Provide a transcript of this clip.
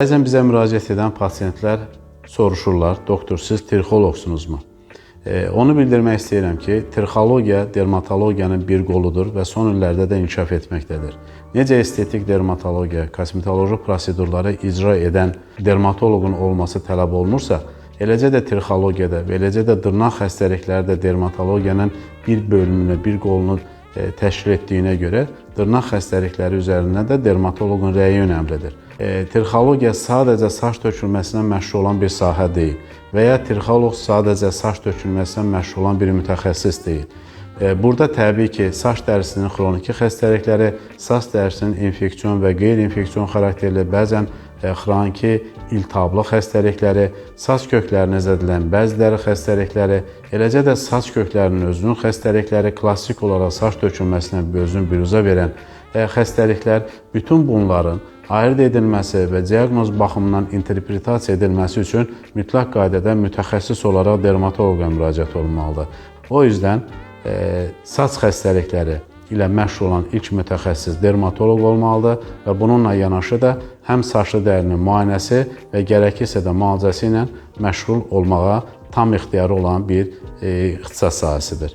Bəzən bizə müraciət edən pasiyentlər soruşurlar, doktor, siz trixoloqsunuzmu? Onu bildirmək istəyirəm ki, trixologiya dermatologiyanın bir qoludur və son illərdə də inkişaf etməkdədir. Necə estetik dermatologiya, kosmetoloji prosedurları icra edən dermatoloqun olması tələb olunursa, eləcə də trixologiyada və eləcə də dırnaq xəstəlikləri də dermatologiyanın bir bölümünü, bir qolunu təşkil etdiyinə görə dırnaq xəstəlikləri üzərində də dermatoloqun rəyi önəmlidir. Trixologiya sadəcə saç tökülməsinə məşğul olan bir sahə deyil və ya trixoloq sadəcə saç tökülməsinə məşğul olan bir mütəxəssis deyil. Burada təbii ki, saç dərisinin xroniki xəstəlikləri, saç dərisinin infeksion və qeyri-infeksion xarakterli, bəzən xroniki iltihablı xəstəlikləri, saç köklərini zədələyən bəziləri xəstəlikləri, eləcə də saç köklərinin özünün xəstəlikləri, klassik olaraq saç tökülməsinə özünü büruzə verən xəstəliklər, bütün bunların ayırd edilməsi və diaqnoz baxımından interpretasiya edilməsi üçün mütləq qaydada mütəxəssis olaraq dermatoloqa müraciət olunmalıdır. O yüzdən saç xəstəlikləri ilə məşğul olan ilk mütəxəssis dermatoloq olmalıdır və bununla yanaşı da həm saçlı dərinin müayinəsi və gərəkirsə də müalicəsi ilə məşğul olmağa tam ixtiyarı olan bir ixtisas sahəsidir.